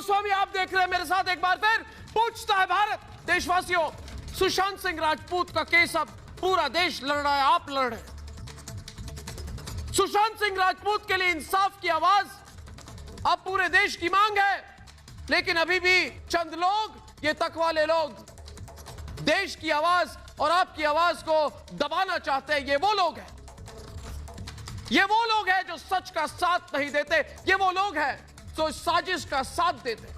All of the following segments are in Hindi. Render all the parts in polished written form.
गोस्वामी आप देख रहे हैं मेरे साथ एक बार फिर पूछता है भारत। देशवासियों, सुशांत सिंह राजपूत का केस अब पूरा देश लड़ रहा है, आप लड़ रहे हैं। सुशांत सिंह राजपूत के लिए इंसाफ की आवाज अब पूरे देश की मांग है, लेकिन अभी भी चंद लोग, ये तक वाले लोग देश की आवाज और आपकी आवाज को दबाना चाहते हैं। ये वो लोग हैं, ये वो लोग हैं जो सच का साथ नहीं देते, ये वो लोग हैं जो साजिश का साथ देते,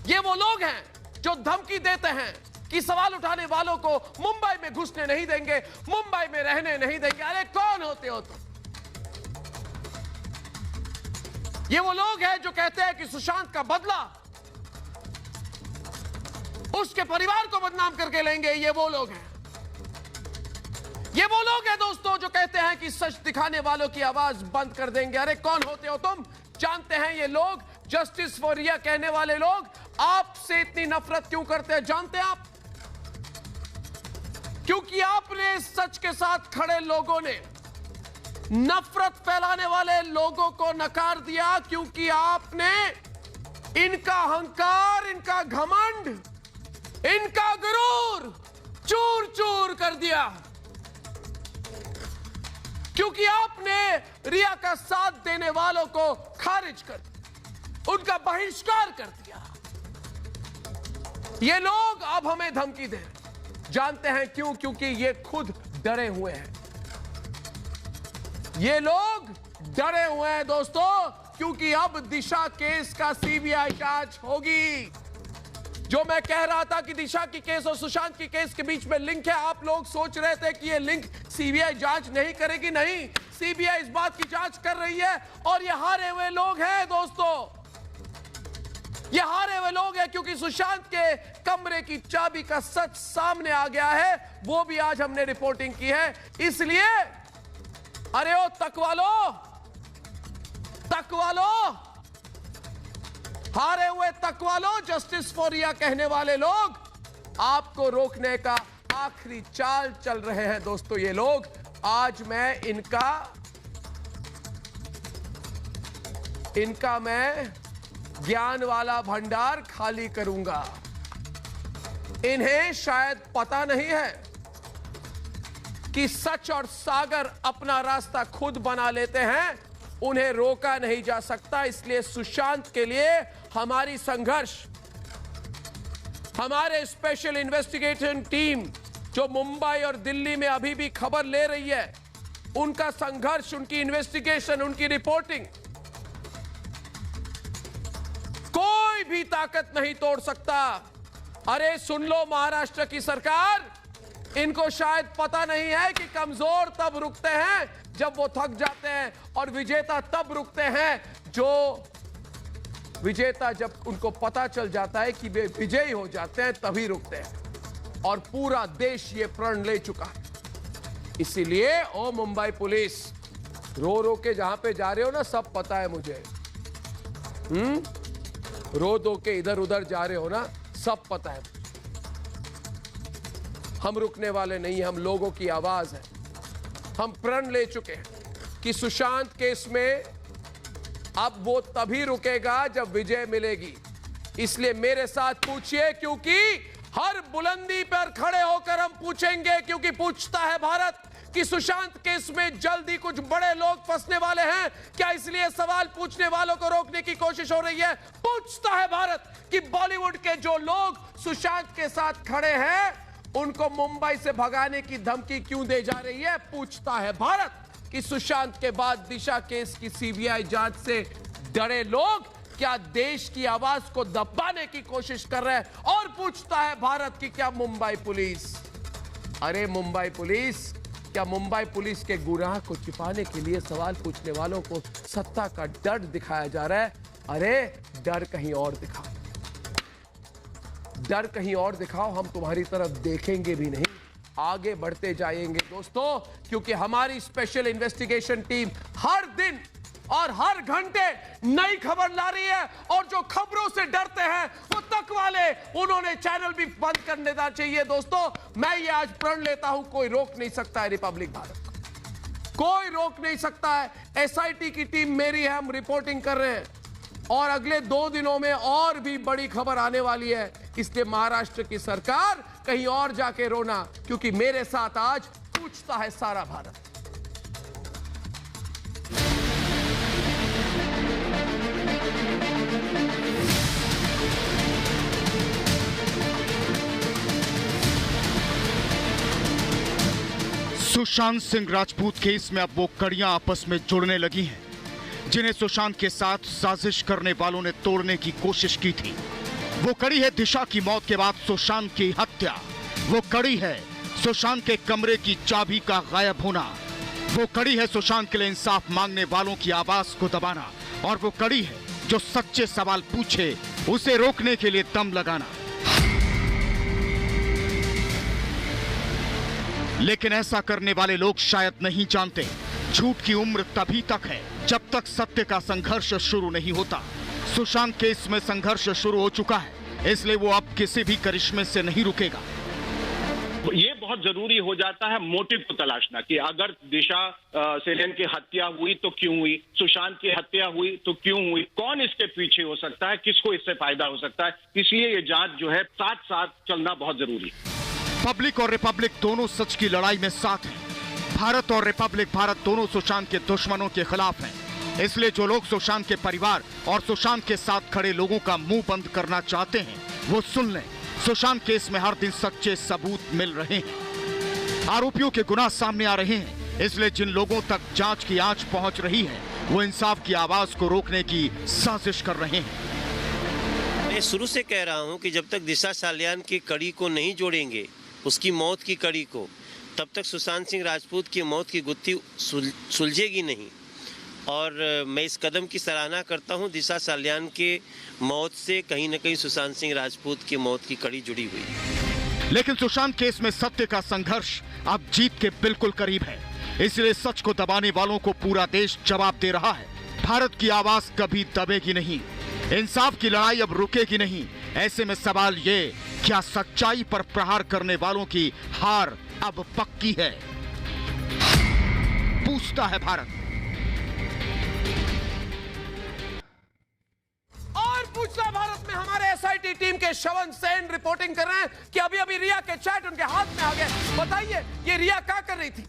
ये वो लोग हैं जो धमकी देते हैं कि सवाल उठाने वालों को मुंबई में घुसने नहीं देंगे, मुंबई में रहने नहीं देंगे। अरे कौन होते हो तुम? ये वो लोग हैं जो कहते हैं कि सुशांत का बदला उसके परिवार को बदनाम करके लेंगे। ये वो लोग हैं, ये वो लोग हैं दोस्तों जो कहते हैं कि सच दिखाने वालों की आवाज बंद कर देंगे। अरे कौन होते हो तुम? जानते हैं ये लोग, जस्टिस फॉर रिया कहने वाले लोग आपसे इतनी नफरत क्यों करते हैं? जानते हैं आप? क्योंकि आपने सच के साथ खड़े लोगों ने नफरत फैलाने वाले लोगों को नकार दिया, क्योंकि आपने इनका अहंकार, इनका घमंड, इनका गुरूर चूर चूर कर दिया, क्योंकि आपने रिया का साथ देने वालों को खारिज कर दिया, उनका बहिष्कार कर दिया। ये लोग अब हमें धमकी दे रहे, जानते हैं क्यों? क्योंकि ये खुद डरे हुए हैं। ये लोग डरे हुए हैं दोस्तों, क्योंकि अब दिशा केस का सीबीआई जांच होगी। जो मैं कह रहा था कि दिशा की केस और सुशांत की केस के बीच में लिंक है, आप लोग सोच रहे थे कि ये लिंक सीबीआई जांच नहीं करेगी। नहीं, सीबीआई इस बात की जांच कर रही है, और ये हारे हुए लोग हैं दोस्तों, ये हारे हुए लोग हैं, क्योंकि सुशांत के कमरे की चाबी का सच सामने आ गया है। वो भी आज हमने रिपोर्टिंग की है। इसलिए अरे ओ तक वालों, हारे हुए तक वालों, जस्टिस फॉर रिया कहने वाले लोग आपको रोकने का आखिरी चाल चल रहे हैं दोस्तों। ये लोग, आज मैं इनका मैं ज्ञान वाला भंडार खाली करूंगा। इन्हें शायद पता नहीं है कि सच और सागर अपना रास्ता खुद बना लेते हैं, उन्हें रोका नहीं जा सकता। इसलिए सुशांत के लिए हमारी संघर्ष, हमारे स्पेशल इन्वेस्टिगेशन टीम जो मुंबई और दिल्ली में अभी भी खबर ले रही है, उनका संघर्ष, उनकी इन्वेस्टिगेशन, उनकी रिपोर्टिंग कोई भी ताकत नहीं तोड़ सकता। अरे सुन लो महाराष्ट्र की सरकार, इनको शायद पता नहीं है कि कमजोर तब रुकते हैं जब वो थक जाते हैं, और विजेता तब रुकते हैं जब उनको पता चल जाता है कि वे विजयी हो जाते हैं, तभी रुकते हैं। और पूरा देश ये प्रण ले चुका है। इसीलिए ओ मुंबई पुलिस, रो रो के जहां पे जा रहे हो ना, सब पता है मुझे। रो दो के इधर उधर जा रहे हो ना, सब पता है। हम रुकने वाले नहीं, हम लोगों की आवाज है। हम प्रण ले चुके हैं कि सुशांत केस में अब वो तभी रुकेगा जब विजय मिलेगी। इसलिए मेरे साथ पूछिए, क्योंकि हर बुलंदी पर खड़े होकर हम पूछेंगे, क्योंकि पूछता है भारत कि सुशांत केस में जल्दी कुछ बड़े लोग फंसने वाले हैं क्या? इसलिए सवाल पूछने वालों को रोकने की कोशिश हो रही है। पूछता है भारत कि बॉलीवुड के जो लोग सुशांत के साथ खड़े हैं, उनको मुंबई से भगाने की धमकी क्यों दे जा रही है? पूछता है भारत कि सुशांत के बाद दिशा केस की सीबीआई जांच से डरे लोग क्या देश की आवाज को दबाने की कोशिश कर रहे हैं? और पूछता है भारत कि क्या मुंबई पुलिस, अरे मुंबई पुलिस, क्या मुंबई पुलिस के गुनाह को छिपाने के लिए सवाल पूछने वालों को सत्ता का डर दिखाया जा रहा है? अरे डर कहीं और दिखाओ, डर कहीं और दिखाओ, हम तुम्हारी तरफ देखेंगे भी नहीं, आगे बढ़ते जाएंगे दोस्तों, क्योंकि हमारी स्पेशल इन्वेस्टिगेशन टीम हर दिन और हर घंटे नई खबर ला रही है। और जो खबरों से डरते हैं वो तक वाले, उन्होंने चैनल भी बंद कर देना चाहिए दोस्तों। मैं ये आज प्रण लेता हूं, कोई रोक नहीं सकता है रिपब्लिक भारत, कोई रोक नहीं सकता है। एसआईटी की टीम मेरी है, हम रिपोर्टिंग कर रहे हैं, और अगले 2 दिनों में और भी बड़ी खबर आने वाली है। इसलिए महाराष्ट्र की सरकार कहीं और जाके रोना, क्योंकि मेरे साथ आज पूछता है सारा भारत। सुशांत सिंह राजपूत केस में अब वो कड़ियां आपस में जुड़ने लगी हैं, जिन्हें सुशांत के साथ साजिश करने वालों ने तोड़ने की कोशिश की थी। वो कड़ी है दिशा की मौत के बाद सुशांत की हत्या, वो कड़ी है सुशांत के कमरे की चाबी का गायब होना, वो कड़ी है सुशांत के लिए इंसाफ मांगने वालों की आवाज को दबाना, और वो कड़ी है जो सच्चे सवाल पूछे उसे रोकने के लिए दम लगाना। लेकिन ऐसा करने वाले लोग शायद नहीं जानते, झूठ की उम्र तभी तक है जब तक सत्य का संघर्ष शुरू नहीं होता। सुशांत केस में संघर्ष शुरू हो चुका है, इसलिए वो अब किसी भी करिश्मे से नहीं रुकेगा। ये बहुत जरूरी हो जाता है मोटिव को तलाशना कि अगर दिशा सेलेन की हत्या हुई तो क्यों हुई, सुशांत की हत्या हुई तो क्यों हुई, कौन इसके पीछे हो सकता है, किसको इससे फायदा हो सकता है। इसलिए ये जांच जो है साथ साथ चलना बहुत जरूरी है। पब्लिक और रिपब्लिक दोनों सच की लड़ाई में साथ हैं। भारत और रिपब्लिक भारत दोनों सुशांत के दुश्मनों के खिलाफ हैं। इसलिए जो लोग सुशांत के परिवार और सुशांत के साथ खड़े लोगों का मुंह बंद करना चाहते हैं, वो सुन लें। सुशांत केस में हर दिन सच्चे सबूत मिल रहे हैं, आरोपियों के गुनाह सामने आ रहे हैं। इसलिए जिन लोगों तक जांच की आंच पहुंच रही है, वो इंसाफ की आवाज को रोकने की साजिश कर रहे हैं। मैं शुरू से कह रहा हूं कि जब तक दिशा साल्यान की कड़ी को नहीं जोड़ेंगे, उसकी मौत की कड़ी को, तब तक सुशांत सिंह राजपूत की मौत की गुत्थी सुलझेगी नहीं। और मैं इस कदम की सराहना करता हूं। दिशा साल्यान के मौत से कहीं न कहीं सुशांत सिंह राजपूत की मौत की कड़ी जुड़ी हुई है। लेकिन सुशांत केस में सत्य का संघर्ष अब जीत के बिल्कुल करीब है, इसलिए सच को दबाने वालों को पूरा देश जवाब दे रहा है। भारत की आवाज कभी दबेगी नहीं, इंसाफ की लड़ाई अब रुकेगी नहीं। ऐसे में सवाल ये, क्या सच्चाई पर प्रहार करने वालों की हार अब पक्की है? पूछता है भारत। और पूछता भारत में हमारे एसआईटी टीम के श्रवण सेन रिपोर्टिंग कर रहे हैं कि अभी अभी रिया के चैट उनके हाथ में आ गए। बताइए, ये रिया क्या कर रही थी?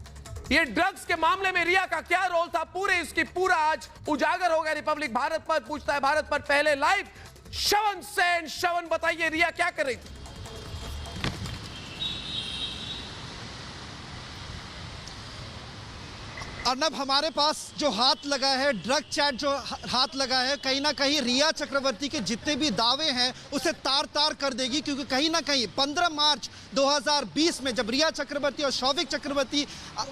ये ड्रग्स के मामले में रिया का क्या रोल था? पूरे इसकी पूरा आज उजागर हो गया रिपब्लिक भारत पर, पूछता है भारत पर पहले लाइव श्रवण सेन। श्रवण, बताइए रिया क्या कर रही थी? अर्नब, हमारे पास जो हाथ लगा है, ड्रग चैट जो हाथ लगा है, कहीं ना कहीं रिया चक्रवर्ती के जितने भी दावे हैं उसे तार तार कर देगी। क्योंकि कहीं ना कहीं 15 मार्च 2020 में जब रिया चक्रवर्ती और शौविक चक्रवर्ती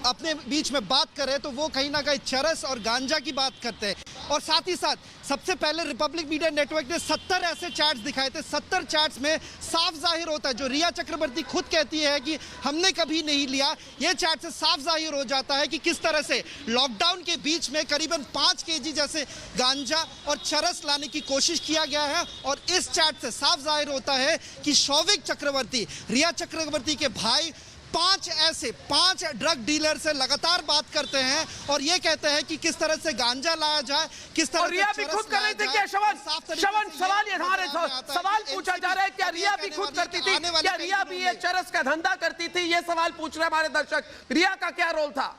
अपने बीच में बात कर रहे तो वो कहीं ना कहीं चरस और गांजा की बात करते हैं। और साथ ही साथ सबसे पहले रिपब्लिक मीडिया नेटवर्क ने 70 ऐसे चैट्स दिखाए थे। 70 चैट्स में साफ जाहिर होता है, जो रिया चक्रवर्ती खुद कहती है कि हमने कभी नहीं लिया, ये चैट से साफ जाहिर हो जाता है कि किस तरह से लॉकडाउन के बीच में करीबन 5 केजी जैसे गांजा और चरस लाने की कोशिश किया गया है। और इस चैट से साफ जाहिर होता है कि शौविक चक्रवर्ती, रिया चक्रवर्ती के भाई, 5 ड्रग डीलर से लगातार बात करते हैं और ये कहते हैं कि किस तरह से गांजा लाया जाए, किस तरह से रिया भी खुद कर रही थी क्या? श्रवण, सवाल ये हमारे सवाल पूछा जा रहा है, क्या रिया भी खुद करती थी? क्या रिया भी ये चरस का धंधा करती थी? ये सवाल पूछ रहे हैं हमारे दर्शक। रिया का क्या रोल था?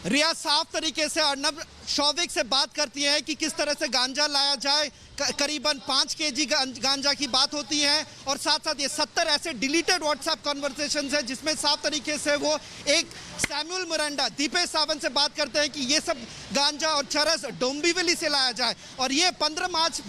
रिया साफ तरीके से अर्नब शौविक से बात करती है कि किस तरह से गांजा लाया जाए। करीबन 5 केजी गांजा की बात होती है और साथ साथ ये 70 ऐसे डिलीटेड व्हाट्सएप कॉन्वर्सेशंस है जिसमें साफ तरीके से वो एक सैमुअल मिरांडा, दीपेश सावंत से बात करते हैं कि ये सब गांजा और चरस डोंबिवली से लाया जाए। और ये 15 मार्च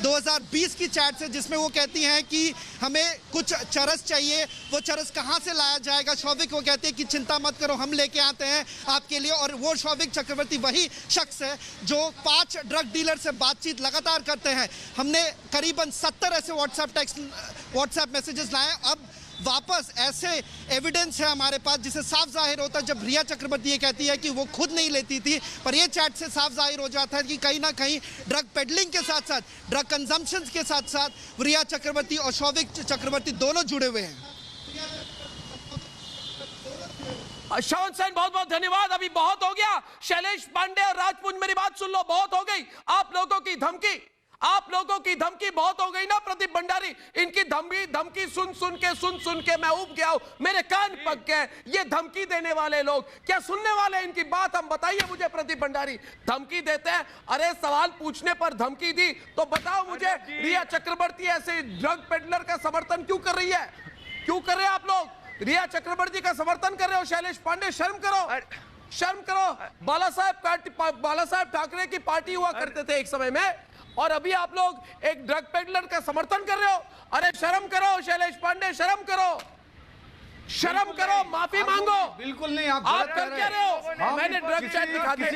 2020 की चैट है जिसमें वो कहती हैं कि हमें कुछ चरस चाहिए, वो चरस कहाँ से लाया जाएगा? शौविक वो कहते हैं कि चिंता मत करो, हम लेके आते हैं आपके लिए। और वो शौविक चक्रवर्ती वही शख्स है जो 5 ड्रग डीलर से बातचीत लगातार करते हैं। हमने करीबन 70 ऐसे व्हाट्सएप मैसेजेस लाए। अब वापस ऐसे एविडेंस है हमारे पास जिसे साफ जाहिर होता है, जब रिया चक्रवर्ती ये कहती है कि वो खुद नहीं लेती थी, पर ये चैट से साफ जाहिर हो जाता है कि कहीं ना कहीं ड्रग पेडलिंग के साथ साथ, ड्रग कंजम्पशन के साथ साथ रिया चक्रवर्ती और शौविक चक्रवर्ती दोनों जुड़े हुए हैं। श्रवण सेन बहुत बहुत धन्यवाद। अभी बहुत हो गया। शैलेश पांडे और राजपुंज मेरी बात सुन लो, बहुत हो गई आप लोगों की धमकी बहुत हो गई ना। प्रदीप भंडारी, इनकी धमकी सुन के मैं उब गया हूं, मेरे कान पक गए। ये धमकी देने वाले लोग क्या सुनने वाले इनकी बात? हम बताइए मुझे, प्रदीप भंडारी धमकी देते हैं। अरे सवाल पूछने पर धमकी दी तो बताओ मुझे, रिया चक्रवर्ती ऐसे ड्रग पेडलर का समर्थन क्यों कर रही है? क्यों कर रहे हैं आप लोग? रिया चक्रवर्ती का समर्थन कर रहे हो। शैलेश पांडे, शर्म करो। बाला साहब ठाकरे की पार्टी हुआ करते थे एक समय में, और अभी आप लोग एक ड्रग पेडलर का समर्थन कर रहे हो। अरे शर्म करो शैलेश पांडे, शर्म करो, माफी मांगो। बिल्कुल नहीं, आप कर क्या रहे हो? मैंने ड्रग चैट दिखा दिया,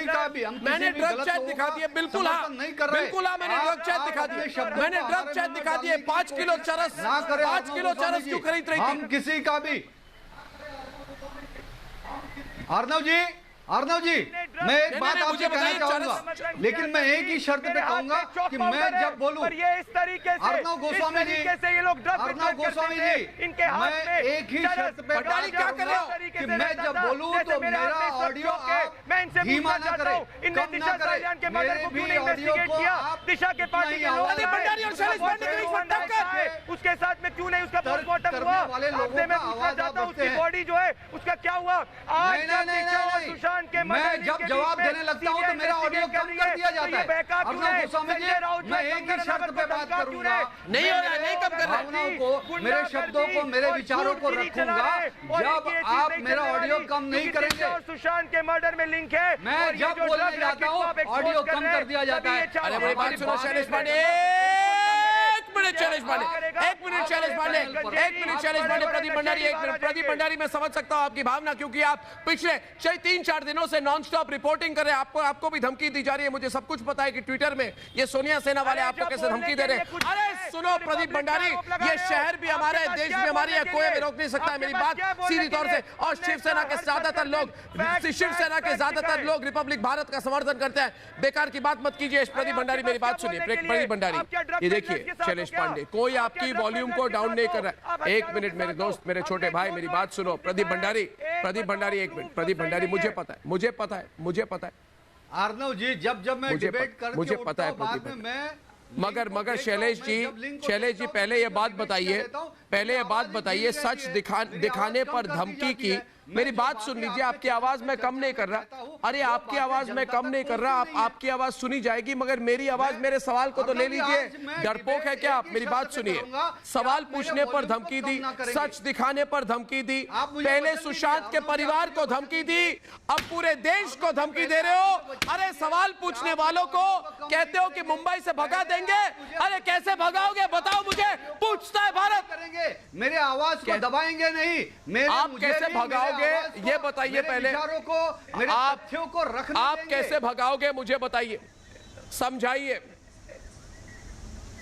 बिल्कुल हाँ, मैंने ड्रग चैट दिखा दिया, मैंने ड्रग चैट दिखा दिए। 5 किलो चरस क्यों खरीद रही थी? हम किसी का भी अर्नव जी, मैं एक बात आपसे कहना चाहूंगा, लेकिन मैं एक ही शर्त पे कहूंगा कि मैं जब बोलूं, अर्नव गोस्वामी जी, मैं एक ही शर्त पे कि मैं जब बोलूं तो मेरा ऑडियो आप धीमा ना करें, कम ना करें। मेरे भी ऑडियो को आप दिशा के पार्टी के उसके साथ में क्यों नहीं उसका पोस्टमार्टम हुआ? आपसे मैं पूछना चाहता हूं उसकी बॉडी जो है उसका क्या हुआ? आज मैं जब जवाब देने लगता हूं तो मेरा ऑडियो कम कर दिया जाता है। अर्नव गोस्वामी जी, मैं एक ही शर्त पे बात करूंगा, नहीं हो रहा, नहीं कम कर रहा। भावनाओं को, मेरे शब्दों को, मेरे विचारों को रखूंगा जब आप मेरा ऑडियो कम नहीं करेंगे। सुशांत के मर्डर में लिंक है, मैं जब बोलने जाता हूँ ऑडियो कम कर दिया जाता है। अरे मेरी बात सुनो शैलेश पांडे, एक मिनट शैलेश पांडे, प्रदीप भंडारी, एक मिनट। प्रदीप भंडारी, मैं समझ सकता हूं आपकी भावना, क्योंकि आप पिछले 3-4 दिनों से नॉन स्टॉप रिपोर्टिंग कर रहे हैं। आपको भी धमकी दी जा रही है। मुझे सब कुछ पता है कि ट्विटर में ये सोनिया सेना वाले आपको कैसे धमकी दे रहे हैं। अरे सुनो प्रदीप भंडारी, ये शहर भी हमारा है, देश भी हमारी है, कोई भी रोक नहीं सकता है मेरी बात सीधी तौर से। और शिवसेना के ज्यादातर लोग रिपब्लिक भारत का समर्थन करते हैं। बेकार की बात मत कीजिए प्रदीप भंडारी, मेरी बात सुनिए। प्रदीप भंडारी, ये देखिए शैलेश पांडे, कोई आपकी वॉल्यूम को डाउन नहीं कर रहा है। एक मिनट मेरे दोस्त, मेरे छोटे भाई, मेरी बात सुनो। प्रदीप भंडारी, एक मिनट। प्रदीप भंडारी, मुझे पता है अर्नव जी, जब मैं डिबेट करके मुझे पता है बाद में मैं मगर शैलेश जी पहले ये बात बताइए, सच दिखाने पर धमकी की। मेरी बात सुन लीजिए, आपकी आवाज मैं कम नहीं कर रहा। अरे आपकी आवाज मैं कम नहीं कर रहा, आपकी आवाज सुनी जाएगी, मगर मेरी आवाज, मेरे सवाल को तो ले लीजिए। डरपोक है क्या आप? मेरी बात सुनिए। सवाल पूछने पर धमकी दी, सच दिखाने पर धमकी दी, पहले सुशांत के परिवार को धमकी दी, अब पूरे देश को धमकी दे रहे हो। अरे सवाल पूछने वालों को कहते हो कि मुंबई से भगा देंगे। अरे कैसे भगाओगे बताओ मुझे, पूछता है भारत। करेंगे मेरे आवाज को दबाएंगे नहीं, आप कैसे भगाओगे ये बताइए पहले। आप कैसे भगाओगे मुझे बताइए,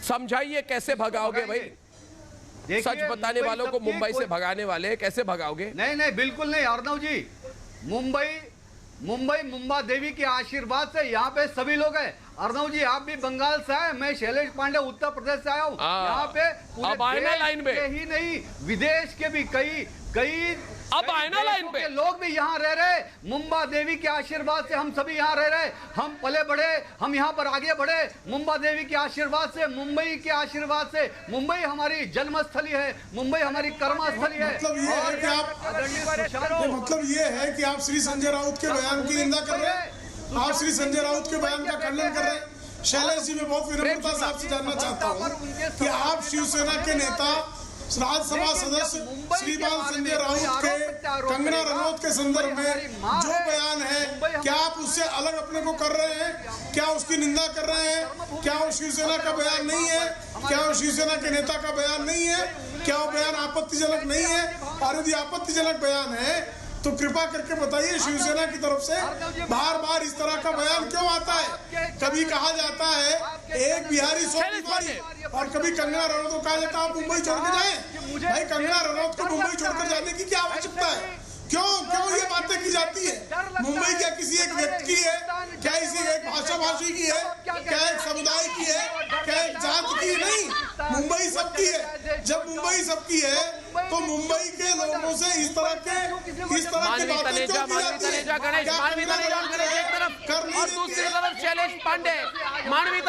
समझाइए कैसे भगाओगे भाई। सच बताने वालों को मुंबई से भगाने वाले कैसे भगाओगे? नहीं, बिल्कुल नहीं अर्नव जी। मुंबा देवी के आशीर्वाद से यहाँ पे सभी लोग हैं। अर्नव जी, आप भी बंगाल से आए, मैं शैलेश पांडे उत्तर प्रदेश से आया हूँ। यहाँ पे पूरे लाइन में ही नहीं, विदेश के भी कई अब आए ना लाइन पे लोग भी यहाँ रह रहे। मुंबा देवी के आशीर्वाद से हम सभी यहाँ रह रहे, हम पले बढ़े, हम यहाँ पर आगे बढ़े। मुंबा देवी के आशीर्वाद से, मुंबई के आशीर्वाद से। मुंबई हमारी जन्मस्थली है, मुंबई हमारी कर्मस्थली है। मतलब ये है कि आप श्री संजय राउत के बयान की निंदा कर रहे हैं, आप श्री संजय राउत के बयान का खंडन कर रहे हैं। शैलेश जी, मैं बहुत विनम्रता से आपसे जानना चाहता हूँ कि आप शिवसेना के नेता, राज्यसभा सदस्य श्रीमान संजय राउत के कंगना रनौत के संदर्भ में जो बयान है, क्या आप उससे अलग अपने को कर रहे हैं? क्या उसकी निंदा कर रहे हैं? क्या वो शिवसेना का बयान नहीं है? क्या वो शिवसेना के नेता का बयान नहीं है? क्या वो बयान आपत्तिजनक नहीं है? और यदि आपत्तिजनक बयान है तो कृपा करके बताइए, शिवसेना की तरफ से बार बार इस तरह का बयान क्यों आता है? कभी कहा जाता है एक बिहारी 100 बिहारी, और कभी कंगना रनौत को कहा जाता है आप मुंबई छोड़ के जाएं। भाई कंगना रनौत को मुंबई छोड़कर जाने की क्या आवश्यकता है? क्यों ये बातें की जाती है? मुंबई क्या किसी एक व्यक्ति की है? क्या इसी एक भाषी की है, क्या एक समुदाय की है, क्या एक जात की? नहीं, मुंबई सबकी है। जब मुंबई सबकी है तो मुंबई के लोगों से इस तरह के मानवी तनेजा एक तरफ और दूसरी तरफ शैलेश पांडे। मानवी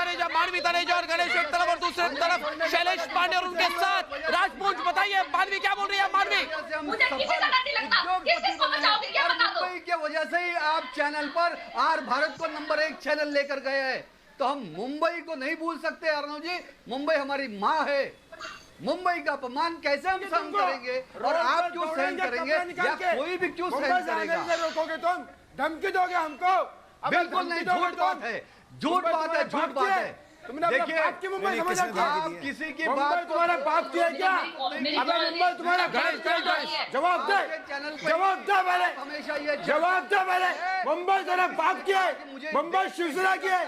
तनेजा और गणेश एक तरफ और दूसरी तरफ शैलेश पांडे और उनके साथ राजपूत। बताइए मानवी क्या बोल रही है? मानवी, मुंबई की वजह से ही आप चैनल पर आर भारत को नंबर 1 चैनल लेकर गए हैं, तो हम मुंबई को नहीं भूल सकते अर्णव जी। मुंबई हमारी माँ है। मुंबई का अपमान कैसे हम सहन करेंगे और आप क्यों सहन करेंगे या कोई भी क्यों सहन करेगा? रोकोगे तुम? धमकी दोगे हमको? बिल्कुल नहीं, झूठ बात है, झूठ बात है, झूठ बात है। देखिए आप किसी की बात तुम्हारा बाप किया क्या? अबे मुंबई तुम्हारा जवाब दे, जवाब दे पहले, हमेशा ये जवाब दे पहले। मुंबई तेरा बाप की है, मुंबई शिवसेना की है,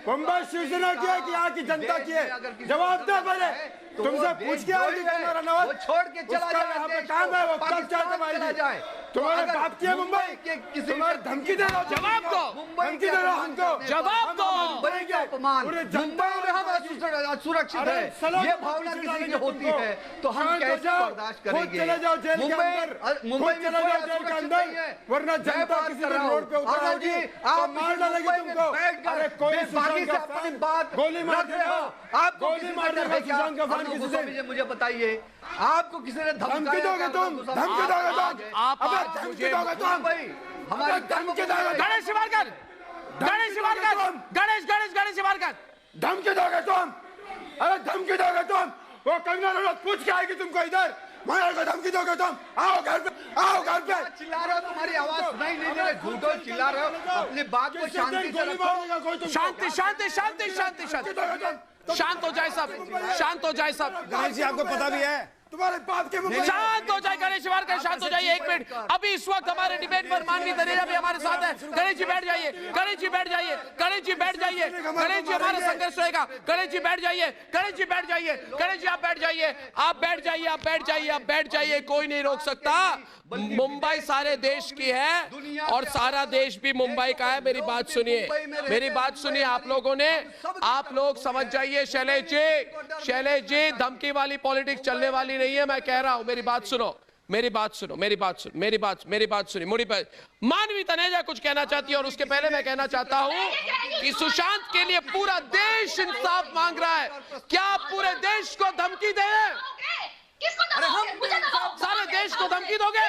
मुंबई शिवसेना की है कि यहाँ की जनता की है? जवाब दे पहले। तुमसे पूछ के आओ वो छोड़ के चला जाए, यहाँ पे काम है, वो कब चला जाए? तुम्हारे बाप की है मुंबई, किसी धमकी दे रहा? जवाब दो, धमकी दे रहा हमको, जवाब दो। मुंबई के अपमान, मुंबई में हम असुरक्षित है, ये भावना किसी की होती है तो हम कैसे बर्दाश्त करेंगे? चले जाओ जेल के अंदर, मुंबई में चले जाओ जेल के अंदर, वरना जनता किसी दिन रोड पे उतारेगी तो मार डालेगी तुमको। अरे कोई बाकी से अपनी बात गोली मार रहे हो, आप गोली मार रहे हो सुशांत का फैन किसी से? मुझे बताइए, आपको किसी ने धमकी दोगे तुम? धमकी दोगे तुम? अबे धमकी दोगे तुम? हमारे धमकी दोगे? गणेश शिवारकर, गणेश शिवारकर, गणेश शिवारकर, धमकी दोगे तुम? अरे धमकी दोगे तुम? वो कंगना रनौत पूछ के आएगी तुमको इधर, मार को धमकी दोगे तुम? आओ घर पे, आओ घर पे। चिल्ला रहे हो, तुम्हारी आवाज सुनाई नहीं दे रही, झूठो चिल्ला रहे हो, अपनी बात को शांति से रखो। शांति शांति शांति शांति शांति शांत हो जाए सब, शांत हो जाए सब। गणेश जी आपको पता भी है तुम्हारे बाप के मुंह शांत हो जाए गणेश शिवारकर, शांत हो जाइए। एक मिनट, अभी इस वक्त हमारे डिबेट पर मानवी तनेजा भी हमारे साथ है। गणेश जी बैठ जाइए, गणेश जी बैठ जाइए, गणेश जी बैठ जाइए, गणेश जी हमारा संघर्ष होएगा। गणेश जी बैठ जाइए, गणेश जी बैठ जाइए, गणेश जी आप बैठ जाइए, आप बैठ जाइए, आप बैठ जाइए, आप बैठ जाइए, कोई नहीं रोक सकता। मुंबई सारे देश की है और सारा देश भी मुंबई का है। मेरी बात सुनिए, मेरी बात सुनिए आप लोगों ने, आप लोग समझ जाइए। शैलेश जी धमकी वाली पॉलिटिक्स चलने वाली नहीं है, मैं कह रहा हूं। मेरी बात सुनो, मेरी बात सुनो, मेरी बात सुनो, मेरी बात सुनिए। मुड़ी पर मानवी तनेजा कुछ कहना चाहती है और उसके पहले मैं कहना चाहता हूं कि सुशांत के लिए पूरा देश इंसाफ मांग रहा है। क्या आप पूरे देश को धमकी दे रहे हैं? अरे हम सारे देश को धमकी दोगे?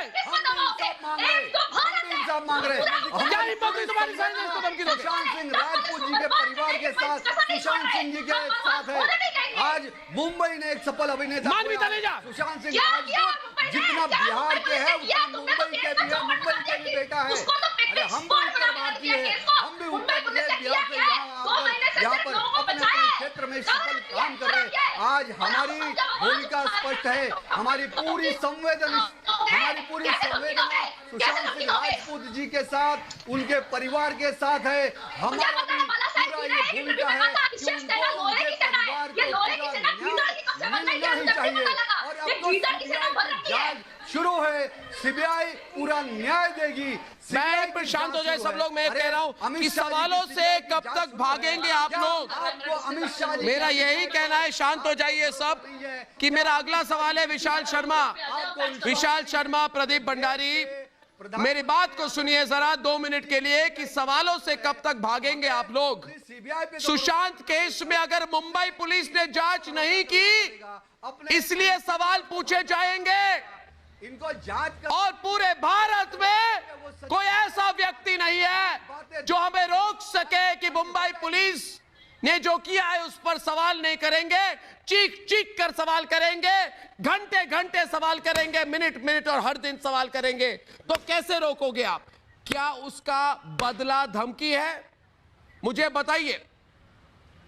इंसाफ मांग रहे हैं। क्या हिम्मत है तुम्हारी सारे देश को धमकी दोगे? सुशांत सिंह राजपूत जी के परिवार के साथ, सुशांत सिंह जी के साथ है। आज मुंबई ने एक सफल अभिनेता मानवी तनेजा, सुशांत सिंह राजपूत जितना बिहार के है उतना मुंबई के भी है, मुंबई के भी बेटा है। अरे हम भी उत्तर भारतीय है, हम भी उत्तर प्रदेश बिहार से यहाँ पर अपने क्षेत्र में सफल काम कर रहे हैं। आज हमारी भूमिका स्पष्ट है, हमारी पूरी संवेदना सुशांत सिंह राजपूत जी के साथ, उनके परिवार के साथ है। हमारा भी पूरा ये भूमिका है कि उनको उनके परिवार को पूरा न्याय मिलना ही चाहिए। और अब तो सीबीआई की जांच शुरू है, सीबीआई पूरा न्याय देगी। मैं शांत हो जाए सब लोग। मैं कह रहा हूं कि सवालों से कब तक भागेंगे आप लोग? अमित शाह जी, मेरा यही कहना है, शांत हो जाइए सब। कि मेरा अगला सवाल है विशाल शर्मा, प्रदीप भंडारी, मेरी बात को सुनिए जरा 2 मिनट के लिए कि सवालों से कब तक भागेंगे आप लोग? सुशांत केस में अगर मुंबई पुलिस ने जांच नहीं की इसलिए सवाल पूछे जाएंगे इनको जांच और पूरे भारत में कोई ऐसा व्यक्ति नहीं है जो हमें रोक सके कि मुंबई पुलिस ने जो किया है उस पर सवाल नहीं करेंगे। चीख चीख कर सवाल करेंगे, घंटे घंटे सवाल करेंगे, मिनट और हर दिन सवाल करेंगे। तो कैसे रोकोगे आप? क्या उसका बदला धमकी है? मुझे बताइए,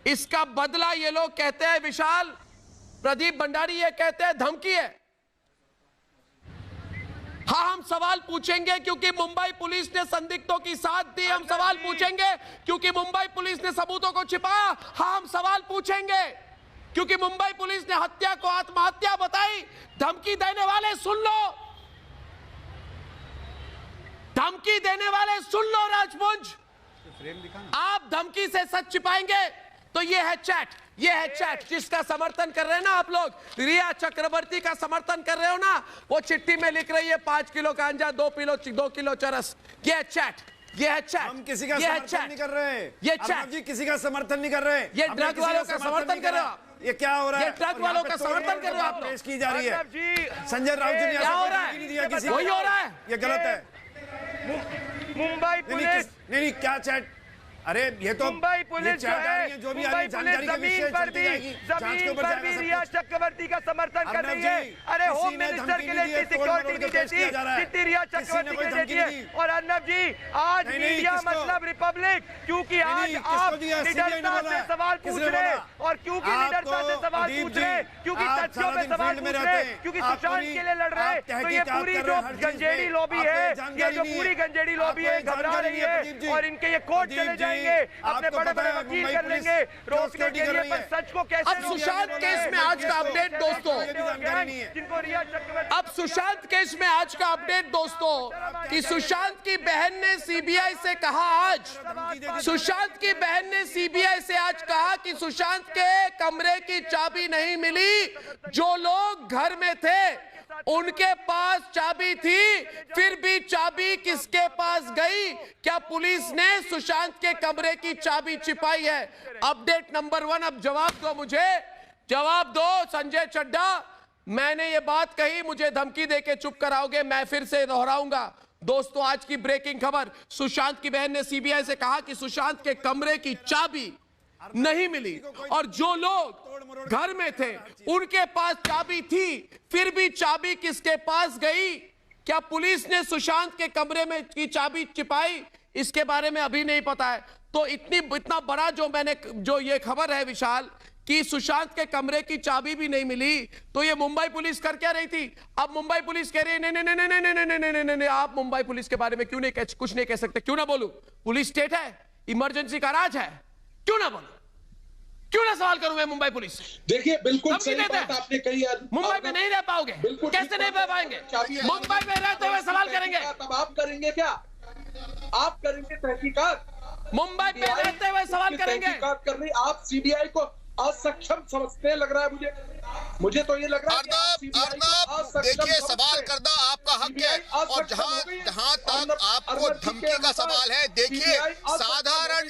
इसका बदला ये लोग कहते हैं, विशाल, प्रदीप भंडारी ये कहते हैं धमकी है। हाँ, हम सवाल पूछेंगे क्योंकि मुंबई पुलिस ने संदिग्धों की साथ दी। हम सवाल पूछेंगे क्योंकि मुंबई पुलिस ने सबूतों को छिपाया। हाँ, हम सवाल पूछेंगे क्योंकि मुंबई पुलिस ने हत्या को आत्महत्या बताई। धमकी देने वाले सुन लो, धमकी देने वाले सुन लो राजपुंज, आप धमकी से सच छिपाएंगे तो ये है चैट जिसका समर्थन कर रहे हैं ना आप लोग, रिया चक्रवर्ती का समर्थन कर रहे हो ना, वो चिट्ठी में लिख रही है 5 किलो गांजा, 2 किलो चरस। ये है चैट। हम किसी का समर्थन नहीं कर रहे हैं। ये चैट जी किसी का समर्थन नहीं कर रहे हैं। ये ड्रग वालों का समर्थन कर रहे हो। ये क्या हो रहा है? ये ट्रक वालों का समर्थन कर रहे हो आप लोग। पेश की जा रही है संजय राउत जी ने क्या हो रहा है? वही हो रहा है। ये गलत है। मुंबई पुलिस नहीं क्या चैट? अरे ये तो मुंबई पुलिस जो है, जो भी मुंबई पुलिस जमीन पर भी रिया चक्रवर्ती का समर्थन कर रही है। अरे होम मिनिस्टर के लिए इतनी सिक्योरिटी नहीं देती जितनी रिया चक्रवर्ती के देती है। और अर्नब जी आज मीडिया मतलब रिपब्लिक, क्योंकि आज आप निडरता से सवाल पूछ रहे हैं, और क्योंकि निडरता से सवाल पूछ रहे हैं, क्योंकि तथ्यों में सवाल पूछ रहे हैं, क्योंकि सुशांत के लिए लड़ रहे हैं, तो ये पूरी जो गंजेड़ी लॉबी है, ये जो पूरी गंजेड़ी लॉबी है घबरा रही है, और इनके ये कोर्ट चले जाएंगे, अपने बड़े-बड़े वकील कर लेंगे रोकने के लिए, पर सच को कैसे? अब सुशांत केस में आज का अपडेट दोस्तों, जिनको रिया चक्रवर्ती, अब सुशांत केस में आज का अपडेट दोस्तों कि सुशांत की बहन ने सीबीआई से कहा, आज सुशांत की बहन ने सीबीआई से आज कहा कि सुशांत के कमरे की चाबी नहीं मिली, जो लोग घर में थे उनके पास चाबी थी, फिर भी चाबी किसके पास गई? क्या पुलिस ने सुशांत के कमरे की चाबी छिपाई है? Update number 1। अब जवाब दो, मुझे जवाब दो संजय चड्ढा। मैंने ये बात कही, मुझे धमकी देके चुप कराओगे? मैं फिर से दोहराऊंगा दोस्तों, आज की ब्रेकिंग खबर, सुशांत की बहन ने सीबीआई से कहा कि सुशांत के कमरे की चाबी नहीं मिली, और जो लोग घर में थे उनके पास चाबी थी, फिर भी चाबी किसके पास गई? क्या पुलिस ने सुशांत के कमरे में की चाबी छिपाई? इसके बारे में अभी नहीं पता है। तो इतना बड़ा जो ये खबर है विशाल कि सुशांत के कमरे की चाबी भी नहीं मिली, तो ये मुंबई पुलिस कर क्या रही थी? अब मुंबई पुलिस कह रही है नहीं, आप मुंबई पुलिस के बारे में क्यों नहीं कुछ नहीं कह सकते? क्यों ना बोलूं? पुलिस स्टेट है, इमरजेंसी का राज है, क्यों ना बोलूं? क्यों ना सवाल करूं मैं मुंबई पुलिस से? देखिए बिल्कुल सही बात आपने कही है। मुंबई में नहीं रह पाओगे, कैसे नहीं रह पाएंगे? मुंबई में रहते हुए सवाल करेंगे। तब आप करेंगे क्या? आप करेंगे तहकीकात? मुंबई में रहते हुए सवाल करेंगे। तहकीकात कर रही आप सीबीआई को असक्षम समझते लग रहा है मुझे तो ये लग रहा है। अर्नब देखिए, सवाल करना आपका हक है, और जहां तक आपको धमकी का सवाल है, देखिए साधारण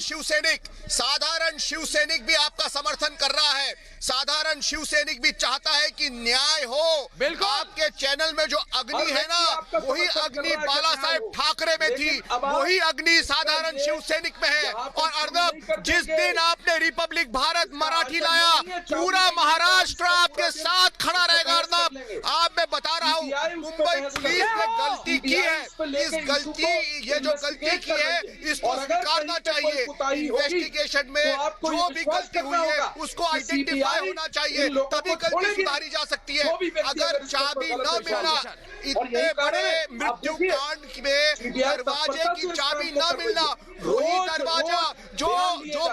शिवसैनिक भी आपका समर्थन कर रहा है। साधारण शिवसैनिक भी चाहता है कि न्याय हो। बिल्कुल, आपके चैनल में जो अग्नि है ना, वही अग्नि बाला साहेब ठाकरे में थी, वही अग्नि साधारण शिवसैनिक में है। और अर्नब, जिस दिन आपने रिपब्लिक भारत मराठी लाया, पूरा महाराष्ट्र आपके साथ खड़ा रहेगा। अर्नब, मैं बता रहा हूँ, मुंबई पुलिस ने गलती की है, ये जो गलती की है इसको स्वीकारना चाहिए। इन्वेस्टिगेशन में जो भी गलती हुई है उसको आइडेंटिफाई होना चाहिए, तभी गलती सुधारी जा सकती है। अगर चाबी न मिलना, इतने बड़े मृत्यु कांड में दरवाजे की चाबी न मिलना, वही दरवाजा जो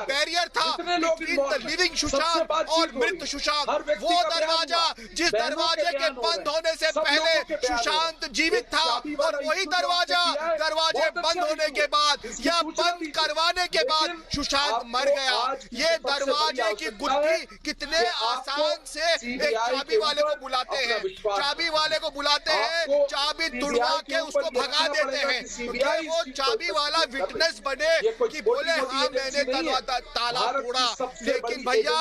बैरियर था बिटवीन लिविंग सुशांत और मृत सुशांत, वो दरवाजा जिस दरवाजे के बंद होने से पहले सुशांत जीवित था, और वही दरवाजे बंद होने के बाद या बंद करवाने के बाद सुशांत मर गया। ये दरवाजे की गुत्थी कितने आसान से एक चाबी वाले को बुलाते हैं, चाबी तुड़वा के उसको भगा देते हैं, कि वो चाबी वाला विटनेस बने कि बोले हाँ मैंने ताला तोड़ा। लेकिन भैया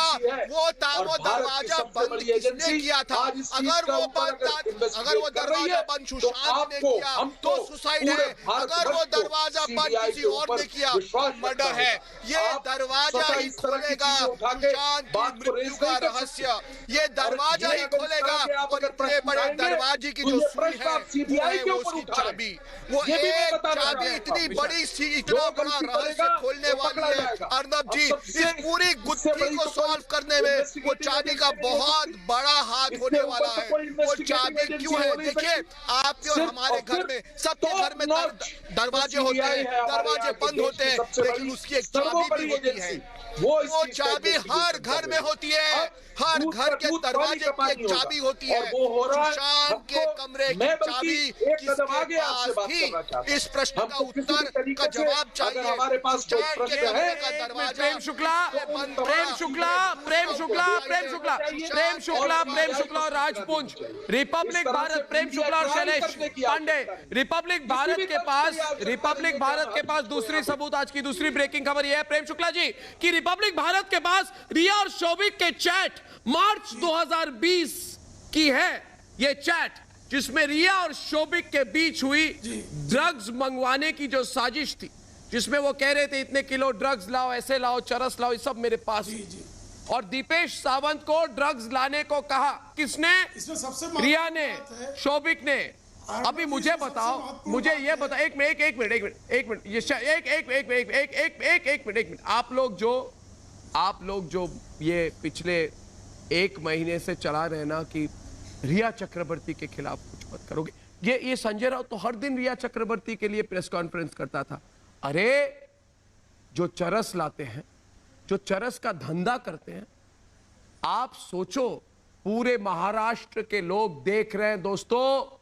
वो दरवाजा बंद किसने किया था? अगर वो दरवाजा बंद सुशांत ने किया तो सुसाइड है, अगर वो दरवाजा बंद किसी और ने किया तो मर्डर है। ये दरवाजा ही खोलेगा सुशांत की मृत्यु का रहस्य, ये दरवाजा ही खोलेगा। और इतने बड़े दरवाजे की जो सुई है वो उसकी चाबी, वो एक चाबी इतनी बड़ी सी, इतना बड़ा रहस्य खोलने वाली है। अर्नब जी, इस पूरी गुत्थी को सॉल्व करने में वो चाबी का बहुत बड़ा हाथ होने वाला है। वो चाबी क्यों है? देखिए, आपके और हमारे घर में, सबके घर में दरवाजे होते हैं, दरवाजे बंद होते हैं, लेकिन उसकी एक चाबी भी होती है। वो चाबी हर घर में होती है, हर घर के दरवाजे की एक चाबी होती है, सुशांत के कमरे की चाबी किसके पास थी? इस प्रश्न का उत्तर का जवाब चाहिए। हमारे पास प्रेम शुक्ला और राजपुंज, रिपब्लिक भारत, प्रेम शुक्ला और शैलेश पांडे, रिपब्लिक भारत के पास दूसरी सबूत, आज की दूसरी ब्रेकिंग खबर यह है प्रेम शुक्ला जी कि रिपब्लिक भारत के पास रिया और शोभिक के चैट मार्च 2020 की है। ये चैट जिसमें रिया और शोभिक के बीच हुई ड्रग्स मंगवाने की जो साजिश थी, जिसमें वो कह रहे थे इतने किलो ड्रग्स लाओ, ऐसे लाओ, चरस लाओ, ये सब मेरे पास और दीपेश सावंत को ड्रग्स लाने को कहा किसने? रिया ने, शोभिक ने। अभी मुझे बताओ, मुझे ये बता, एक मिनट आप लोग जो ये पिछले एक महीने से चला रहे ना कि रिया चक्रवर्ती के खिलाफ कुछ मत करोगे, ये संजय राउत तो हर दिन रिया चक्रवर्ती के लिए प्रेस कॉन्फ्रेंस करता था। अरे जो चरस लाते हैं, जो चरस का धंधा करते हैं, आप सोचो पूरे महाराष्ट्र के लोग देख रहे हैं दोस्तों,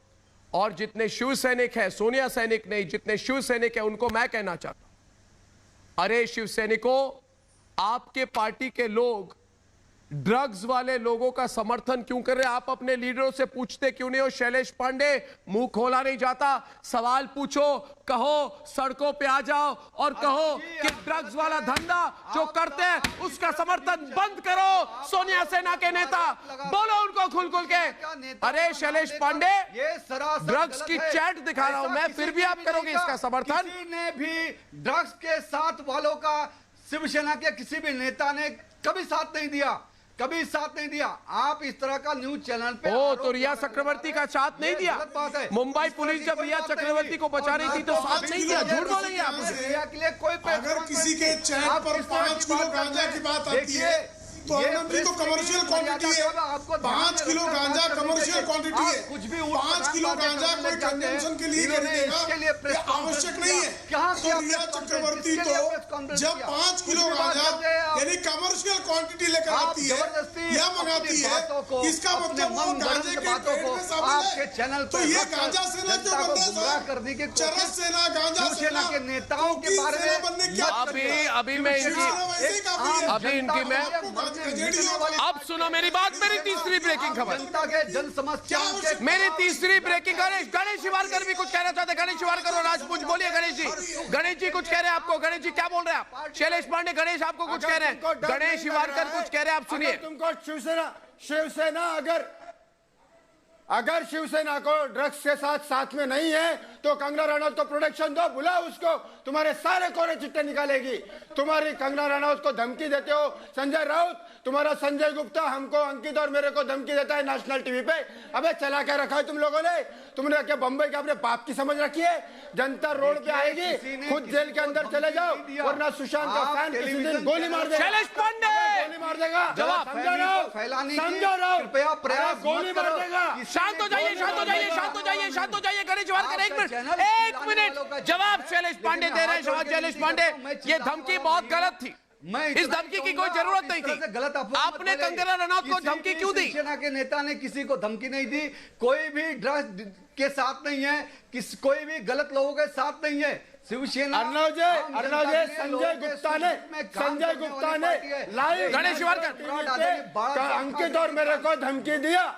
और जितने शिव सैनिक हैं, सोनिया सैनिक नहीं, जितने शिव सैनिक हैं उनको मैं कहना चाहता हूं, अरे शिव सैनिकों, आपके पार्टी के लोग ड्रग्स वाले लोगों का समर्थन क्यों कर रहे हैं? आप अपने लीडरों से पूछते क्यों नहीं हो? शैलेश पांडे, मुंह खोला नहीं जाता, सवाल पूछो, कहो सड़कों पे आ जाओ और कहो कि ड्रग्स वाला धंधा जो करते हैं उसका समर्थन बंद करो। सोनिया सेना के नेता बोलो उनको खुल के। अरे शैलेश पांडे, ड्रग्स की चैट दिखा रहा हूं मैं, फिर भी आप करोगे इसका समर्थन? किसी ने भी ड्रग्स के साथ वालों का, शिवसेना के किसी भी नेता ने कभी साथ नहीं दिया, कभी साथ नहीं दिया। आप इस तरह का न्यूज चैनल पे तो रिया चक्रवर्ती का साथ नहीं दिया? मुंबई पुलिस जब रिया चक्रवर्ती को बचा रही थी तो साथ नहीं दिया? झूठ बोलेंगे आप? रिया के लिए कोई अगर किसी के चैट पर 5 किलो गांजा की बात आती है तो अर्नब जी तो कमर्शियल क्वांटिटी है, 5 किलो गांजा कमर्शियल क्वांटिटी है, 5 किलो गांजा कोई कंजम्पशन के लिए खरीदेगा, ये आवश्यक नहीं है। तो रिया चक्रवर्ती तो जब 5 किलो गांजा यानी कमर्शियल क्वांटिटी लेकर आती है या मंगाती है, इसका मतलब वो गांजे के ट्रेड में शामिल है। तो ये गांजा सेना क्यों बनता है? चरस सेना, गांजा सेना के नेताओं के बारे में अभी मैं अब सुनो मेरी बात, मेरी तीसरी ब्रेकिंग खबर, मेरी तीसरी ब्रेकिंग। गणेश शिवारकर भी कुछ कहना चाहते हैं। गणेश शिवारकर और राजपूत बोलिए। गणेश जी कुछ कह रहे हैं आपको। गणेश जी क्या बोल रहे हैं आप? शैलेश पांडे, गणेश आपको कुछ कह रहे हैं। गणेश शिवारकर कुछ कह रहे हैं, आप सुनिए। तुमको शिवसेना अगर शिवसेना को ड्रग्स के साथ में नहीं है तो कंगना रनौत को प्रोटेक्शन दो, बुलाओ उसको, तुम्हारे सारे कोरे चिट्टे निकालेगी। तुम्हारी कंगना रनौत को धमकी देते हो, संजय राउत, तुम्हारा संजय गुप्ता हमको, अंकित और मेरे को धमकी देता है नेशनल टीवी पे। अबे चला क्या रखा है तुम लोगों ने? तुमने क्या बंबई का अपने बाप की समझ रखी है? जनता रोड पे आएगी, खुद जेल के अंदर चले जाओ, वरना सुशांत का फैन किसी दिन गोली मार देगा, शैलेश पांडे गोली मार देगा। समझो राउत, कृपया प्रयास गोली मार देगा। शांत हो जाइए, शांत हो जाइए, शांत हो जाइए, शांत हो जाइए। गणेश शिवारकर एक मिनट जवाब शैलेश पांडे दे रहे हैं। शैलेश पांडे, ये धमकी बहुत गलत थी, इस धमकी की कोई जरूरत नहीं थी। गलत आपने कंगना रनौत को धमकी क्यों दी? सेना के नेता ने किसी को धमकी नहीं दी, कोई भी ड्रग्स के साथ नहीं है, कोई भी गलत लोगों के साथ नहीं है। शिवसेना अर्नब जी, संजय गुप्ता ने लाइव गणेश शिवारकर, अंकित और मेरे को धमकी दिया।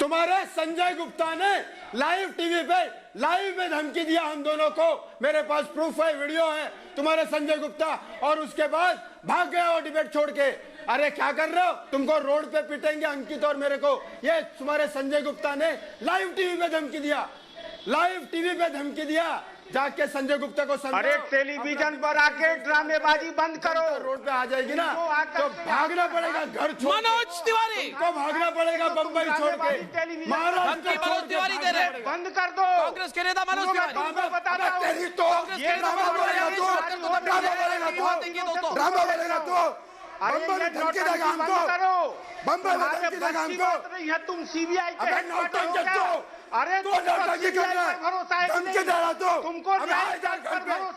तुम्हारे संजय गुप्ता ने लाइव टीवी पे लाइव में धमकी दिया हम दोनों को, मेरे पास प्रूफ है, वीडियो है। तुम्हारे संजय गुप्ता, और उसके बाद भाग गया वो डिबेट छोड़ के। अरे क्या कर रहे हो? तुमको रोड पे पिटेंगे अंकित और मेरे को। ये तुम्हारे संजय गुप्ता ने लाइव टीवी पे धमकी दिया, लाइव टीवी पे धमकी दिया। जाके संजय गुप्ता को समझाओ। अरे टेलीविजन पर आके ड्रामेबाजी बंद करो। रोड पे आ जाएगी ना तो भागना पड़ेगा घर छोड़। मनोज तिवारी को भागना पड़ेगा बम्बई छोड़ के, महाराष्ट्र मनोज तिवारी दे रहे, बंद कर दो। कांग्रेस के नेता मनोज तिवारी, तेरी तो ड्रामा बोलेगा तो बम्बई में धमकी देगा हमको, बम्बई में धमकी देगा हमको। तुम सीबीआई के अरे तो नौटंकी कर रहा है, भरोसा है कि धमकी दे रहा तो तुमको भरोसा है?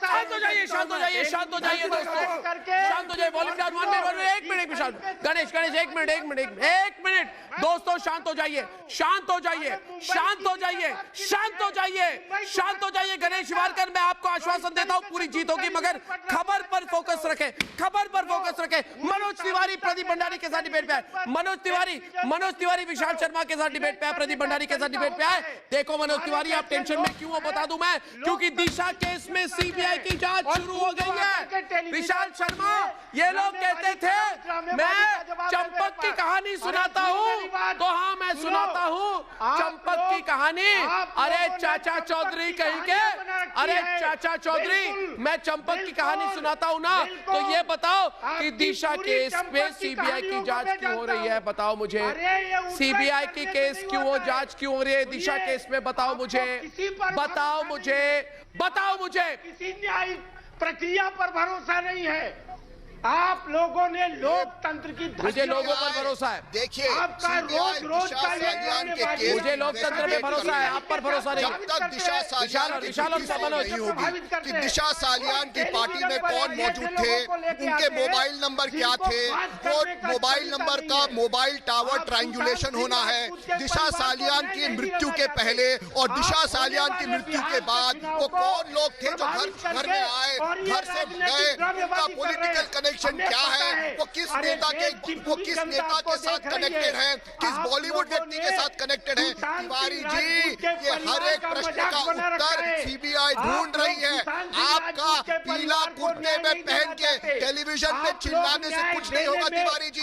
शांत हो जाइए, शांत हो जाइए, शांत हो जाइए दोस्तों, शांत हो जाइए। वॉल्यूम डाउन, 1 मिनट विशाल, गणेश एक मिनट दोस्तों, शांत हो जाइए, शांत हो जाइए, शांत हो जाइए, शांत हो जाइए, शांत हो जाइए। गणेश शिवारकर, मैं आपको आश्वासन देता हूं पूरी जीत होगी, मगर खबर पर फोकस रखें, खबर पर फोकस रखें। मनोज तिवारी प्रदीप भंडारी के साथ डिबेट पे है, मनोज तिवारी विशाल शर्मा के साथ डिबेट पे है, प्रदीप भंडारी के साथ डिबेट पे है। देखो मनोज तिवारी, आप टेंशन में क्यों हो बता दूं मैं, क्योंकि दिशा केस में सीबीआई की जांच शुरू हो गई है। विशाल शर्मा, ये लोग कहते थे मैं चंपक की कहानी सुनाता हूं, तो हाँ मैं सुनाता हूं चंपक की कहानी। अरे चाचा चौधरी कहीं के, अरे चाचा चौधरी, मैं चंपक की कहानी सुनाता हूं ना, तो ये बताओ कि दिशा केस पे सीबीआई की जांच क्यों हो रही है? बताओ मुझे, सीबीआई की केस क्यों हो, जांच क्यों हो रही है दिशा केस में? बताओ मुझे, बताओ मुझे, बताओ मुझे। किसी न्यायिक प्रक्रिया पर भरोसा नहीं है। आप लोगों ने लोकतंत्र की, मुझे लोगों पर भरोसा है। देखिए, आपका रोज का मुझे लोकतंत्र में भरोसा है, आप पर भरोसा नहीं। जब तक दिशा सालियान नहीं होगी कि दिशा सालियान की पार्टी में कौन मौजूद थे, उनके मोबाइल नंबर क्या थे, वो मोबाइल नंबर का मोबाइल टावर ट्रायंगुलेशन होना है। दिशा सालियान की मृत्यु के पहले और दिशा सालियान की मृत्यु के बाद वो कौन लोग थे जो घर में आए, घर से गए, उनका पॉलिटिकल क्या है, वो किस नेता के साथ कनेक्टेड है, किस बॉलीवुड व्यक्ति के साथ कनेक्टेड है। तिवारी जी, ये हर एक प्रश्न का उत्तर सीबीआई ढूंढ रही है। आपका पीला कुर्ते में पहन के टेलीविजन पे चिल्लाने से कुछ नहीं होगा तिवारी जी।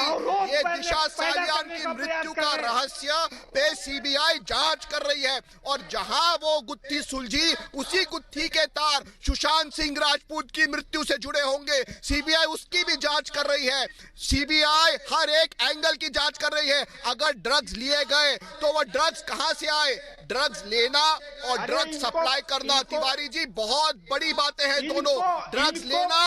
ये दिशा सालियान की मृत्यु का रहस्य पे सीबीआई जांच कर रही है, और जहां वो गुत्थी सुलझी, उसी गुत्थी के तार सुशांत सिंह राजपूत की मृत्यु से जुड़े होंगे। सीबीआई उसकी भी जांच कर रही है, सीबीआई हर एक एंगल की जांच कर रही है। अगर ड्रग्स लिए गए तो वो ड्रग्स कहां से आए, ड्रग्स लेना और ड्रग्स सप्लाई करना, तिवारी जी बहुत बड़ी बातें हैं दोनों। ड्रग्स लेना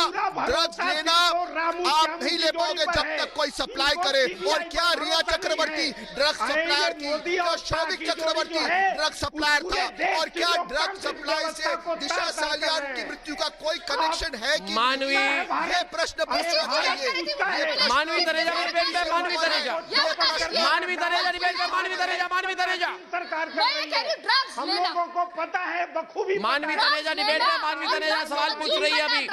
आप नहीं ले पाओगे जब तक कोई सप्लाई करे। और क्या रिया चक्रवर्ती ड्रग्स सप्लायर थी, क्या शौविक चक्रवर्ती ड्रग्स सप्लायर था, और क्या ड्रग्स सप्लाई से दिशा सालियान की मृत्यु का कोई कनेक्शन है कि मानवी, ये प्रश्न मानवी तरेजा डिबेट पे, मानवी तरेजा डिबेट पे, मानवी तरेजा हम लोगों को पता है बखूबी, मानवी तरेजा डिबेट पे, मानवी तरेजा सवाल पूछ रही है अभी।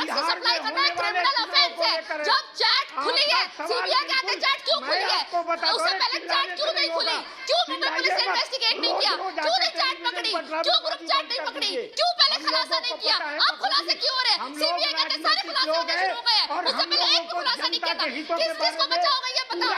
जब चैट खुली है, सीबीआई के आते चैट क्यों खुली है? उससे पहले चैट क्यों नहीं खुली? क्यों मुंबई पुलिस ने इन्वेस्टिगेट नहीं किया? क्यों नहीं चैट पकड़ी? क्यों ग्रुप चैट नहीं पकड़ी? क्यों पहले खुलासा नहीं किया? अब खुलासे क्यों हो रहे हैं? सीबीआई के आते सारे खुलासे होने शुरू हो गए हैं, उससे पहले एक भी खुलासा नहीं किया था। किसको बचाओगे ये बताओ,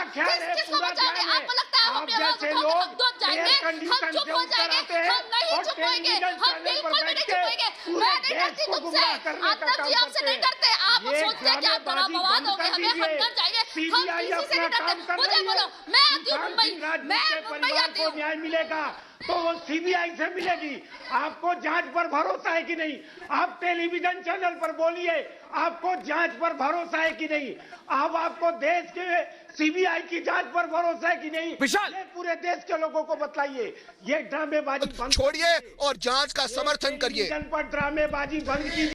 किसको बचाओगे? आपको लगता है हम अपनी आवाज उठाकर हम दब जाएंगे, हम चुप हो जाएंगे? हम नहीं चुप होंगे, हम बिल्कुल भी नहीं चुप होंगे। मैं नहीं डरती तुमसे, आतंक जी आपसे नहीं डरते। आप सोचते हैं कि आप बड़ा बवाल हो गए, हमें हम डर जाएंगे, हम किसी से नहीं डरते। मुझे बोलो, मैं आती हूँ मुंबई, मैं मुंबई आती हूँ। न्याय मिलेगा तो वो सीबीआई से मिलेगी। आपको जांच पर भरोसा है कि नहीं? आप टेलीविजन चैनल पर बोलिए, आपको जांच पर भरोसा है कि नहीं? अब आपको देश के सीबीआई की जांच पर भरोसा है कि नहीं? विशाल, पूरे देश के लोगों को बतलाइए। ये ड्रामेबाजी बंद छोड़िए और जांच का समर्थन करिए। टेलीविजन पर ड्रामेबाजी बंद कीजिए।